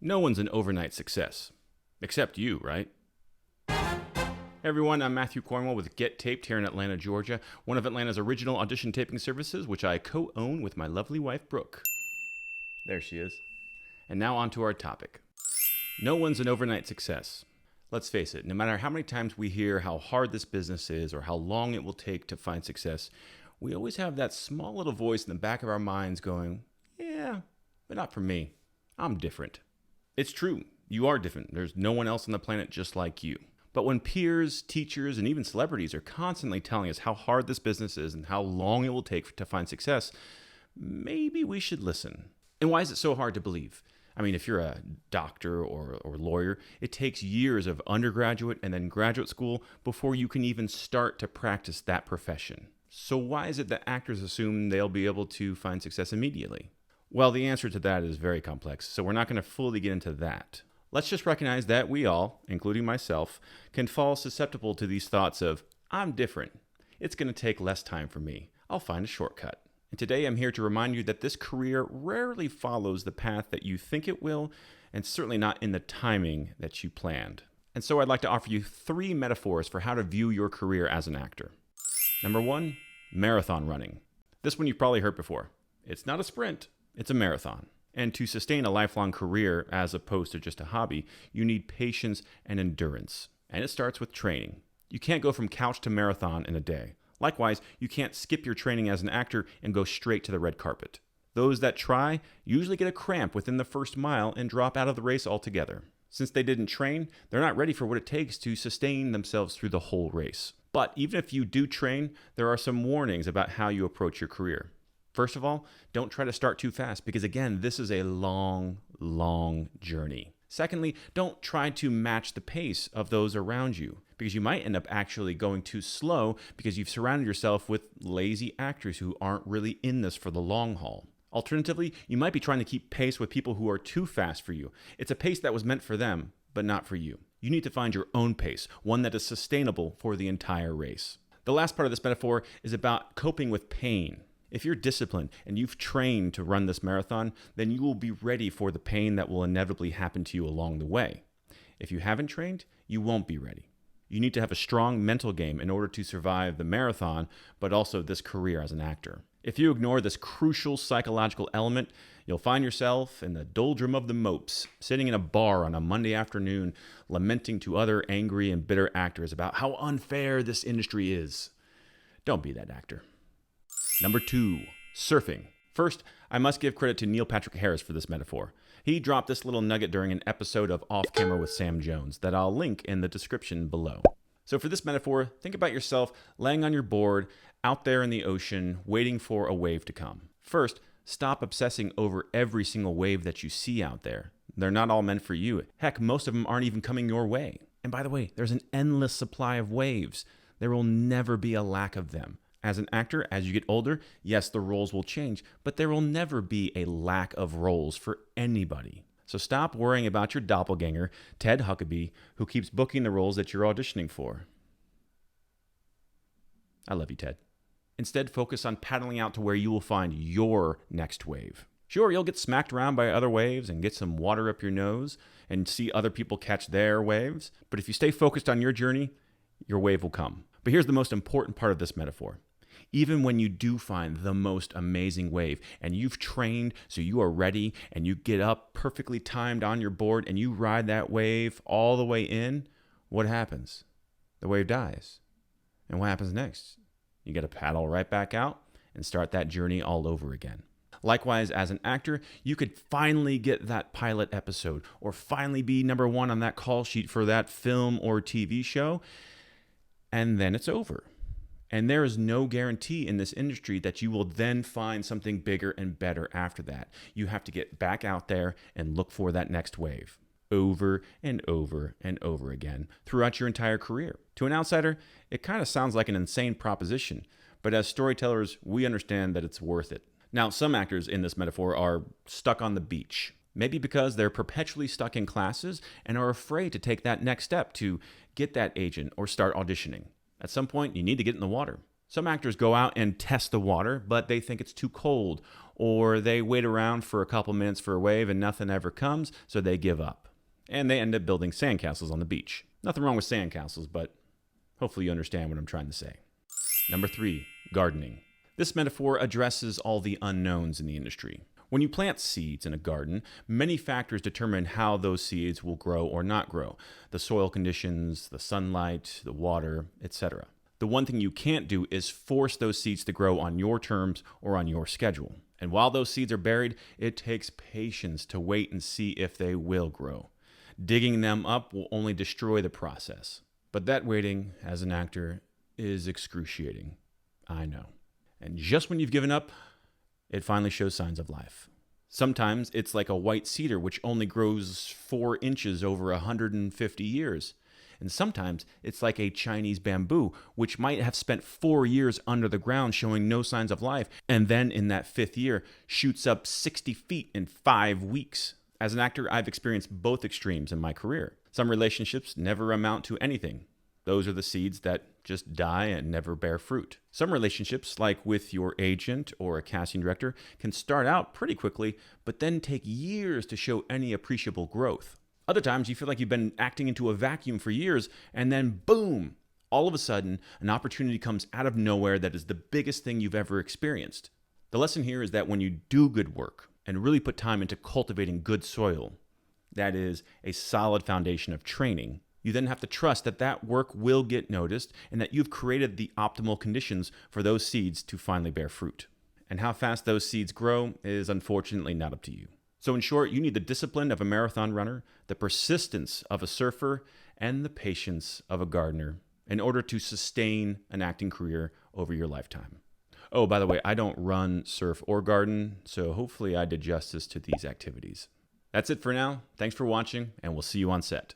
No one's an overnight success. Except you, right? Hey everyone, I'm Matthew Cornwell with Get Taped here in Atlanta, Georgia, one of Atlanta's original audition taping services, which I co-own with my lovely wife, Brooke. There she is. And now on to our topic. No one's an overnight success. Let's face it, no matter how many times we hear how hard this business is or how long it will take to find success, we always have that small little voice in the back of our minds going, yeah, but not for me. I'm different. It's true. You are different. There's no one else on the planet just like you. But when peers, teachers, and even celebrities are constantly telling us how hard this business is and how long it will take to find success, maybe we should listen. And why is it so hard to believe? I mean, if you're a doctor or lawyer, it takes years of undergraduate and then graduate school before you can even start to practice that profession. So why is it that actors assume they'll be able to find success immediately? Well, the answer to that is very complex, so we're not going to fully get into that. Let's just recognize that we all, including myself, can fall susceptible to these thoughts of, I'm different. It's going to take less time for me. I'll find a shortcut. And today I'm here to remind you that this career rarely follows the path that you think it will, and certainly not in the timing that you planned. And so I'd like to offer you 3 metaphors for how to view your career as an actor. Number 1, marathon running. This one you've probably heard before. It's not a sprint, it's a marathon. And to sustain a lifelong career as opposed to just a hobby, you need patience and endurance. And it starts with training. You can't go from couch to marathon in a day. Likewise, you can't skip your training as an actor and go straight to the red carpet. Those that try usually get a cramp within the first mile and drop out of the race altogether. Since they didn't train, they're not ready for what it takes to sustain themselves through the whole race. But even if you do train, there are some warnings about how you approach your career. First of all, don't try to start too fast because, again, this is a long, long journey. Secondly, don't try to match the pace of those around you because you might end up actually going too slow because you've surrounded yourself with lazy actors who aren't really in this for the long haul. Alternatively, you might be trying to keep pace with people who are too fast for you. It's a pace that was meant for them, but not for you. You need to find your own pace, one that is sustainable for the entire race. The last part of this metaphor is about coping with pain. If you're disciplined and you've trained to run this marathon, then you will be ready for the pain that will inevitably happen to you along the way. If you haven't trained, you won't be ready. You need to have a strong mental game in order to survive the marathon, but also this career as an actor. If you ignore this crucial psychological element, you'll find yourself in the doldrum of the mopes, sitting in a bar on a Monday afternoon, lamenting to other angry and bitter actors about how unfair this industry is. Don't be that actor. Number 2, surfing. First, I must give credit to Neil Patrick Harris for this metaphor. He dropped this little nugget during an episode of Off Camera with Sam Jones that I'll link in the description below. So for this metaphor, think about yourself laying on your board out there in the ocean waiting for a wave to come. First, stop obsessing over every single wave that you see out there. They're not all meant for you. Heck, most of them aren't even coming your way. And by the way, there's an endless supply of waves. There will never be a lack of them. As an actor, as you get older, yes, the roles will change, but there will never be a lack of roles for anybody. So stop worrying about your doppelganger, Ted Huckabee, who keeps booking the roles that you're auditioning for. I love you, Ted. Instead, focus on paddling out to where you will find your next wave. Sure, you'll get smacked around by other waves and get some water up your nose and see other people catch their waves, but if you stay focused on your journey, your wave will come. But here's the most important part of this metaphor. Even when you do find the most amazing wave and you've trained so you are ready and you get up perfectly timed on your board and you ride that wave all the way in, what happens? The wave dies. And what happens next? You got to paddle right back out and start that journey all over again. Likewise, as an actor, you could finally get that pilot episode or finally be number 1 on that call sheet for that film or TV show, and then it's over. And there is no guarantee in this industry that you will then find something bigger and better after that. You have to get back out there and look for that next wave over and over and over again throughout your entire career. To an outsider, it kind of sounds like an insane proposition, but as storytellers, we understand that it's worth it. Now, some actors in this metaphor are stuck on the beach, maybe because they're perpetually stuck in classes and are afraid to take that next step to get that agent or start auditioning. At some point, you need to get in the water. Some actors go out and test the water, but they think it's too cold, or they wait around for a couple minutes for a wave and nothing ever comes, so they give up. And they end up building sandcastles on the beach. Nothing wrong with sandcastles, but hopefully you understand what I'm trying to say. Number 3, gardening. This metaphor addresses all the unknowns in the industry. When you plant seeds in a garden, many factors determine how those seeds will grow or not grow. The soil conditions, the sunlight, the water, etc. The one thing you can't do is force those seeds to grow on your terms or on your schedule. And while those seeds are buried, it takes patience to wait and see if they will grow. Digging them up will only destroy the process. But that waiting, as an actor, is excruciating. I know. And just when you've given up, it finally shows signs of life. Sometimes it's like a white cedar, which only grows 4 inches over 150 years. And sometimes it's like a Chinese bamboo, which might have spent 4 years under the ground showing no signs of life, and then in that 5th year shoots up 60 feet in 5 weeks. As an actor, I've experienced both extremes in my career. Some relationships never amount to anything. Those are the seeds that just die and never bear fruit. Some relationships, like with your agent or a casting director, can start out pretty quickly, but then take years to show any appreciable growth. Other times, you feel like you've been acting into a vacuum for years, and then boom, all of a sudden, an opportunity comes out of nowhere that is the biggest thing you've ever experienced. The lesson here is that when you do good work and really put time into cultivating good soil, that is a solid foundation of training, you then have to trust that that work will get noticed and that you've created the optimal conditions for those seeds to finally bear fruit. And how fast those seeds grow is unfortunately not up to you. So in short, you need the discipline of a marathon runner, the persistence of a surfer, and the patience of a gardener in order to sustain an acting career over your lifetime. Oh, by the way, I don't run, surf, or garden, so hopefully I did justice to these activities. That's it for now. Thanks for watching, and we'll see you on set.